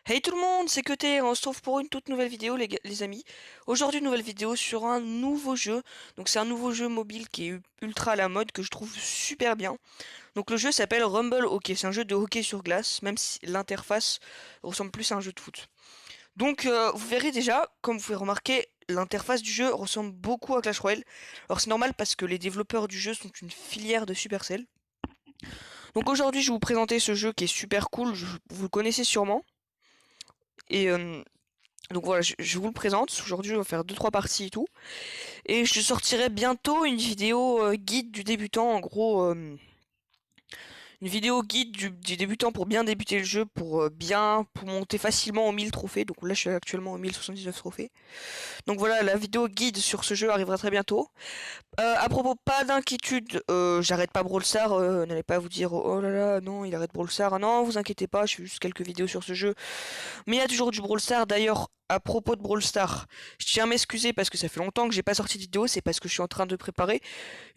Hey tout le monde, c'est Côté, on se retrouve pour une toute nouvelle vidéo les amis. Aujourd'hui, une nouvelle vidéo sur un nouveau jeu. Donc c'est un nouveau jeu mobile qui est ultra à la mode, que je trouve super bien. Donc le jeu s'appelle Rumble Hockey, c'est un jeu de hockey sur glace, même si l'interface ressemble plus à un jeu de foot. Donc vous verrez déjà, comme vous pouvez remarquer, l'interface du jeu ressemble beaucoup à Clash Royale. Alors c'est normal parce que les développeurs du jeu sont une filière de Supercell. Donc aujourd'hui, je vais vous présenter ce jeu qui est super cool, vous le connaissez sûrement. Et donc voilà, je vous le présente. Aujourd'hui, je vais faire deux trois parties et tout. Et je sortirai bientôt une vidéo guide du débutant. En gros, une vidéo guide du débutant pour bien débuter le jeu, pour monter facilement aux 1000 trophées. Donc là, je suis actuellement aux 1079 trophées. Donc voilà, la vidéo guide sur ce jeu arrivera très bientôt. À propos, pas d'inquiétude, j'arrête pas Brawl Stars, n'allez pas vous dire oh là là, non, il arrête Brawl Stars. Ah non, vous inquiétez pas, je fais juste quelques vidéos sur ce jeu. Mais il y a toujours du Brawl Stars. D'ailleurs, à propos de Brawl Stars, je tiens à m'excuser parce que ça fait longtemps que j'ai pas sorti de vidéo, c'est parce que je suis en train de préparer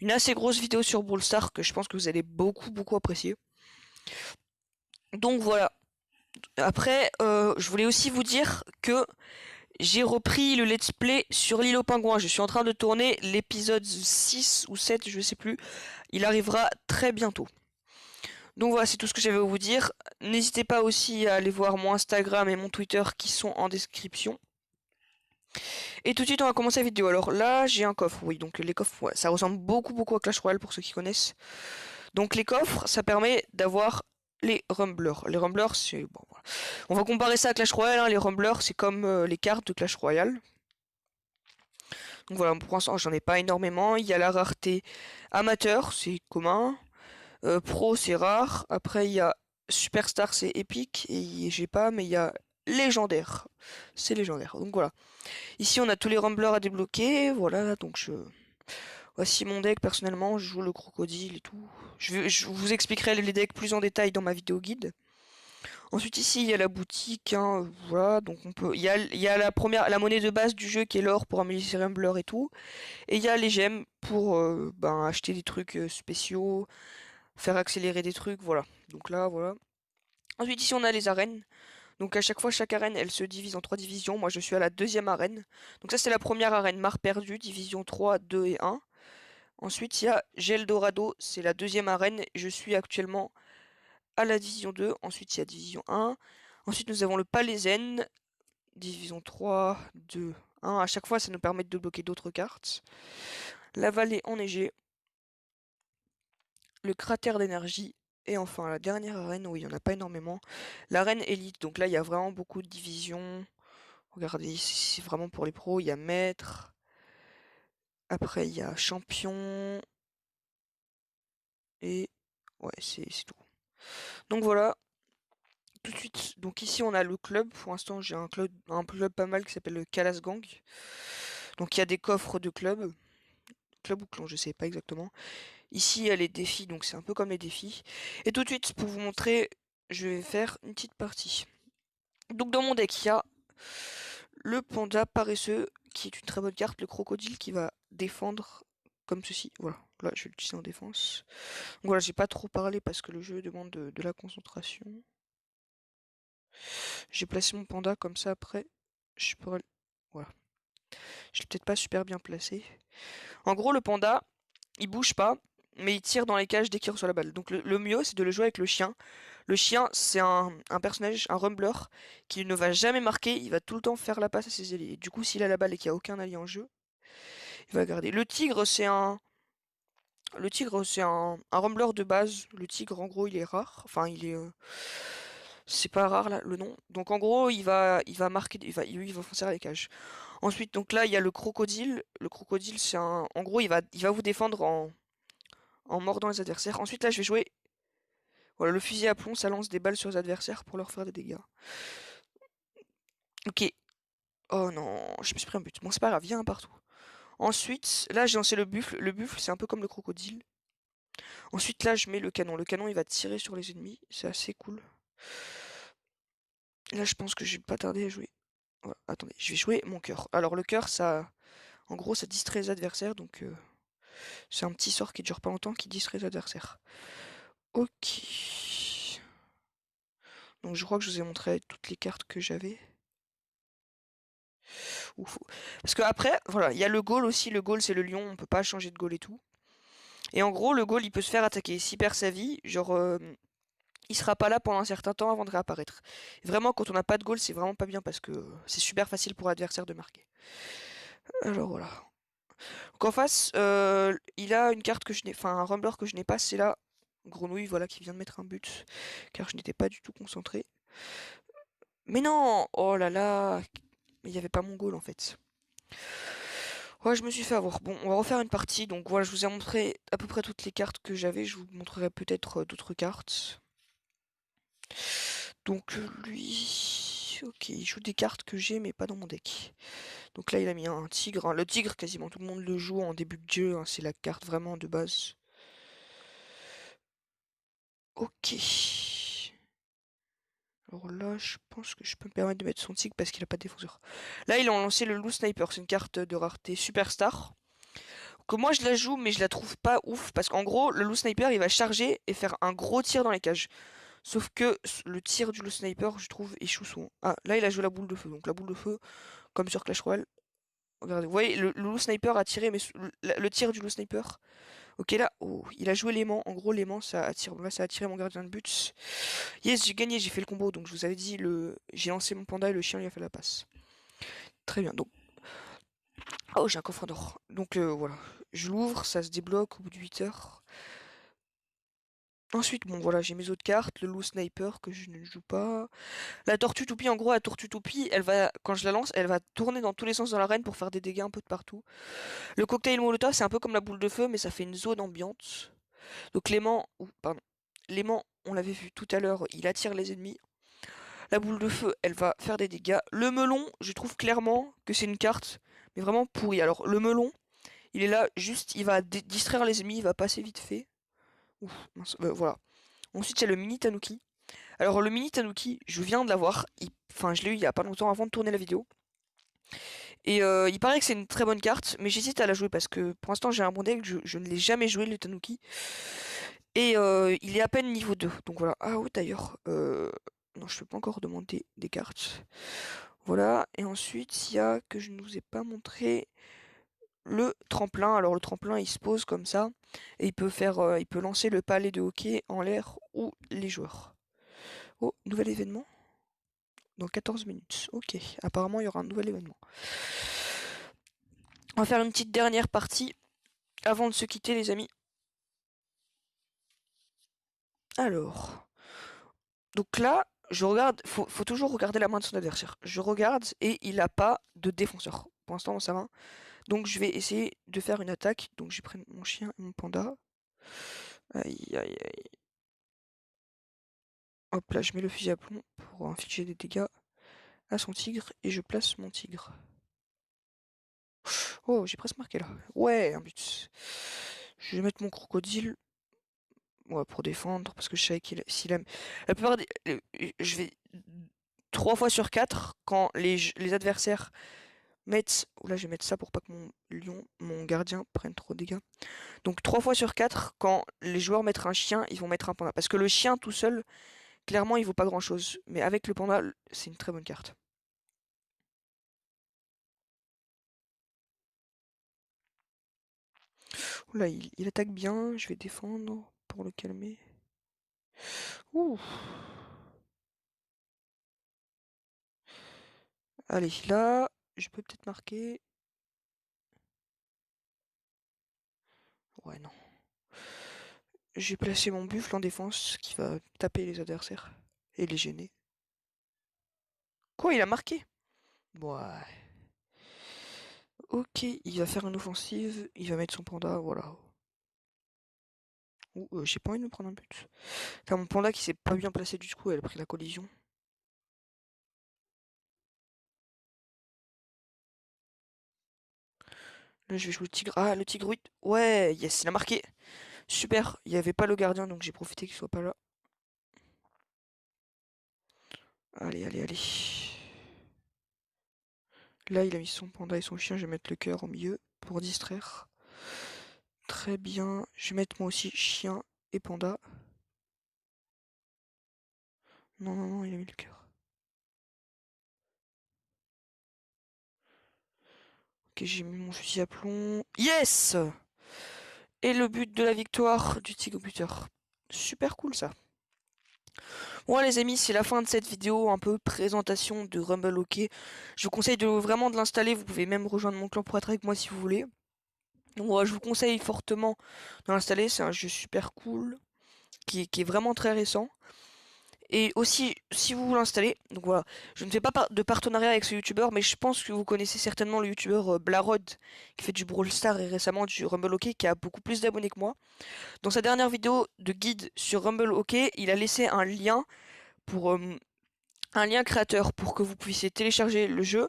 une assez grosse vidéo sur Brawl Stars que je pense que vous allez beaucoup apprécier. Donc voilà. Après, je voulais aussi vous dire que j'ai repris le let's play sur l'île aux pingouins. Je suis en train de tourner l'épisode 6 ou 7, je sais plus. Il arrivera très bientôt. Donc voilà, c'est tout ce que j'avais à vous dire. N'hésitez pas aussi à aller voir mon Instagram et mon Twitter qui sont en description. Et tout de suite, on va commencer la vidéo. Alors là, j'ai un coffre. Oui, donc les coffres, ouais, ça ressemble beaucoup à Clash Royale pour ceux qui connaissent. Donc les coffres, ça permet d'avoir les rumblers. Les rumblers, c'est bon, voilà. On va comparer ça à Clash Royale, hein. Les rumblers, c'est comme les cartes de Clash Royale. Donc voilà, pour l'instant, j'en ai pas énormément. Il y a la rareté amateur, c'est commun. Pro, c'est rare. Après, il y a Superstar, c'est épique. Et j'ai pas, mais il y a légendaire. C'est légendaire. Donc voilà. Ici, on a tous les rumblers à débloquer. Voilà, donc voici mon deck. Personnellement, je joue le crocodile et tout. Je vous expliquerai les decks plus en détail dans ma vidéo guide. Ensuite, ici, il y a la boutique, hein, voilà, donc on peut. Il y a la monnaie de base du jeu qui est l'or pour améliorer ses rumblers et tout. Et il y a les gemmes pour ben, acheter des trucs spéciaux, faire accélérer des trucs, voilà. Donc là, voilà. Ensuite, ici, on a les arènes. Donc à chaque fois, chaque arène, elle se divise en trois divisions. Moi, je suis à la deuxième arène. Donc ça, c'est la première arène, Mare perdue, division 3, 2 et 1. Ensuite, il y a Geldorado, c'est la deuxième arène. Je suis actuellement à la division 2. Ensuite, il y a division 1. Ensuite, nous avons le Palaizen, division 3, 2, 1. À chaque fois, ça nous permet de bloquer d'autres cartes. La vallée enneigée, le cratère d'énergie. Et enfin, la dernière arène, où il n'y en a pas énormément, l'arène élite. Donc là, il y a vraiment beaucoup de divisions. Regardez, c'est vraiment pour les pros. Il y a maître. Après, il y a champion. Et ouais, c'est tout. Donc voilà, tout de suite. Donc ici, on a le club. Pour l'instant, j'ai un club pas mal qui s'appelle le Calas Gang. Donc il y a des coffres de club. Club ou clan, je sais pas exactement. Ici, il y a les défis. Donc c'est un peu comme les défis. Et tout de suite, pour vous montrer, je vais faire une petite partie. Donc dans mon deck, il y a le panda paresseux, qui est une très bonne carte. Le crocodile qui va défendre comme ceci. Voilà, là je vais l'utiliser en défense. Donc voilà, j'ai pas trop parlé parce que le jeu demande de la concentration. J'ai placé mon panda comme ça après. Je pourrais. Voilà. Je l'ai peut-être pas super bien placé. En gros, le panda, il bouge pas, mais il tire dans les cages dès qu'il reçoit la balle. Donc le mieux, c'est de le jouer avec le chien. Le chien, c'est un personnage, un rumbler, qui ne va jamais marquer, il va tout le temps faire la passe à ses alliés. Du coup, s'il a la balle et qu'il n'y a aucun allié en jeu, il va garder. Le tigre, c'est un rumbler de base. Le tigre, en gros, il est rare. Enfin, c'est pas rare là, le nom. Donc en gros, il va marquer, il va foncer à les cages. Ensuite, donc là, il y a le crocodile. Le crocodile, en gros, il va vous défendre en mordant les adversaires. Ensuite, là, je vais jouer, voilà, le fusil à plomb, ça lance des balles sur les adversaires pour leur faire des dégâts. Ok. Oh non, je me suis pris un but. Bon, c'est pas grave, il y a un partout. Ensuite, là, j'ai lancé le buffle. Le buffle, c'est un peu comme le crocodile. Ensuite, là, je mets le canon. Le canon, il va tirer sur les ennemis. C'est assez cool. Là, je pense que je vais pas tarder à jouer. Voilà, attendez, je vais jouer mon cœur. Alors, le cœur, ça, en gros, ça distrait les adversaires. Donc, c'est un petit sort qui dure pas longtemps qui distrait les adversaires. Ok. Donc je crois que je vous ai montré toutes les cartes que j'avais. Ouf. Parce que après, voilà, il y a le goal aussi. Le goal c'est le lion, on peut pas changer de goal et tout. Et en gros, le goal il peut se faire attaquer. S'il perd sa vie, genre il sera pas là pendant un certain temps avant de réapparaître. Et vraiment, quand on n'a pas de goal, c'est vraiment pas bien parce que c'est super facile pour l'adversaire de marquer. Alors voilà. Donc en face, il a une carte que je n'ai, enfin un rumbleur que je n'ai pas, c'est là. Grenouille, voilà, qui vient de mettre un but, car je n'étais pas du tout concentré. Mais non! Oh là là! Il n'y avait pas mon goal en fait. Ouais, je me suis fait avoir. Bon, on va refaire une partie. Donc voilà, je vous ai montré à peu près toutes les cartes que j'avais. Je vous montrerai peut-être d'autres cartes. Donc lui... Ok, il joue des cartes que j'ai, mais pas dans mon deck. Donc là, il a mis un tigre, hein. Le tigre, quasiment tout le monde le joue en début de jeu, hein. C'est la carte vraiment de base. Ok. Alors là, je pense que je peux me permettre de mettre son tigre parce qu'il a pas de défenseur. Là, ils ont lancé le loup sniper. C'est une carte de rareté superstar. Que moi, je la joue, mais je la trouve pas ouf. Parce qu'en gros, le loup sniper, il va charger et faire un gros tir dans les cages. Sauf que le tir du loup sniper, je trouve, échoue souvent. Ah, là, il a joué la boule de feu. Donc la boule de feu, comme sur Clash Royale. Regardez, vous voyez, le loup sniper a tiré, mais le tir du loup sniper. Ok, là, oh, il a joué l'aimant. En gros, l'aimant, ça attire. Là, ça a attiré mon gardien de but. Yes, j'ai gagné, j'ai fait le combo. Donc, je vous avais dit, j'ai lancé mon panda et le chien lui a fait la passe. Très bien. Donc, oh, j'ai un coffre d'or. Donc, voilà. Je l'ouvre, ça se débloque au bout de 8 heures. Ensuite, bon, voilà, j'ai mes autres cartes. Le loup sniper que je ne joue pas. La tortue toupie, en gros, la tortue toupie, elle va, quand je la lance, elle va tourner dans tous les sens dans l'arène pour faire des dégâts un peu de partout. Le cocktail molotov, c'est un peu comme la boule de feu, mais ça fait une zone ambiante. Donc l'aimant, pardon, l'aimant, on l'avait vu tout à l'heure, il attire les ennemis. La boule de feu, elle va faire des dégâts. Le melon, je trouve clairement que c'est une carte, mais vraiment pourrie. Alors le melon, il est là, juste, il va distraire les ennemis, il va passer vite fait. Ouf, mince, voilà. Ensuite, il y a le mini tanuki. Alors le mini tanuki, je viens de l'avoir. Enfin, je l'ai eu il y a pas longtemps avant de tourner la vidéo. Et il paraît que c'est une très bonne carte, mais j'hésite à la jouer parce que pour l'instant j'ai un bon deck, je ne l'ai jamais joué le tanuki. Et il est à peine niveau 2. Donc voilà. Ah oui d'ailleurs. Non, je peux pas encore demander des cartes. Voilà. Et ensuite, il y a que je ne vous ai pas montré le tremplin. Alors le tremplin il se pose comme ça. Et il peut lancer le palais de hockey en l'air ou les joueurs. Oh, nouvel événement? Dans 14 minutes. Ok. Apparemment il y aura un nouvel événement. On va faire une petite dernière partie avant de se quitter les amis. Alors. Donc là, je regarde, faut toujours regarder la main de son adversaire. Je regarde et il a pas de défenseur pour l'instant dans sa main. Donc je vais essayer de faire une attaque. Donc je prends mon chien et mon panda. Aïe aïe aïe. Hop là, je mets le fusil à plomb pour infliger des dégâts à son tigre et je place mon tigre. Oh, j'ai presque marqué là. Ouais, un but. Je vais mettre mon crocodile. Ouais, pour défendre, parce que je savais qu'il s'il aime. La plupart des. Je vais. 3 fois sur 4, quand les adversaires mettre. Là, je vais mettre ça pour pas que mon lion, mon gardien, prenne trop de dégâts. Donc 3 fois sur 4, quand les joueurs mettent un chien, ils vont mettre un panda. Parce que le chien tout seul, clairement, il vaut pas grand chose. Mais avec le panda, c'est une très bonne carte. Oula, il attaque bien. Je vais défendre pour le calmer. Ouh. Allez, là, je peux peut-être marquer. Ouais, non. J'ai placé mon buffle en défense qui va taper les adversaires et les gêner. Quoi, il a marqué? Ouais. Ok, il va faire une offensive, il va mettre son panda, voilà. Ouh, j'ai pas envie de me prendre un but. T'as mon panda qui s'est pas bien placé du coup, elle a pris la collision. Là, je vais jouer le tigre. Ah, le tigre, oui. Ouais, yes, il a marqué. Super, il y avait pas le gardien, donc j'ai profité qu'il soit pas là. Allez, allez, allez. Là, il a mis son panda et son chien, je vais mettre le cœur au milieu pour distraire. Très bien, je vais mettre moi aussi chien et panda. Non, non, non, il a mis le cœur. Ok, j'ai mis mon fusil à plomb. Yes! Et le but de la victoire du Tigre buteur. Super cool ça. Bon les amis, c'est la fin de cette vidéo, un peu présentation de Rumble Hockey. Je vous conseille vraiment de l'installer, vous pouvez même rejoindre mon clan pour être avec moi si vous voulez. Donc voilà, je vous conseille fortement de l'installer, c'est un jeu super cool, qui est vraiment très récent. Et aussi, si vous l'installez, donc voilà, je ne fais pas de partenariat avec ce youtubeur, mais je pense que vous connaissez certainement le youtubeur Blarod, qui fait du Brawl Stars et récemment du Rumble Hockey, qui a beaucoup plus d'abonnés que moi. Dans sa dernière vidéo de guide sur Rumble Hockey, il a laissé un lien pour un lien créateur pour que vous puissiez télécharger le jeu.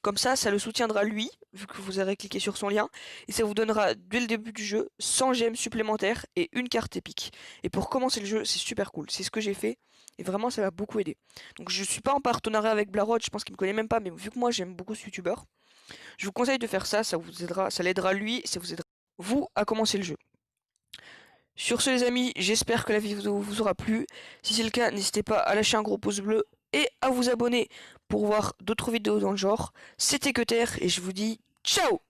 Comme ça le soutiendra lui, vu que vous aurez cliqué sur son lien, et ça vous donnera dès le début du jeu 100 gemmes supplémentaires et une carte épique. Et pour commencer le jeu, c'est super cool. C'est ce que j'ai fait, et vraiment ça m'a beaucoup aidé. Donc je suis pas en partenariat avec Blarod, je pense qu'il me connaît même pas, mais vu que moi j'aime beaucoup ce youtubeur, je vous conseille de faire ça, ça vous aidera, ça l'aidera lui, et ça vous aidera vous à commencer le jeu. Sur ce les amis, j'espère que la vidéo vous aura plu. Si c'est le cas, n'hésitez pas à lâcher un gros pouce bleu et à vous abonner pour voir d'autres vidéos dans le genre. C'était Cutter et je vous dis ciao!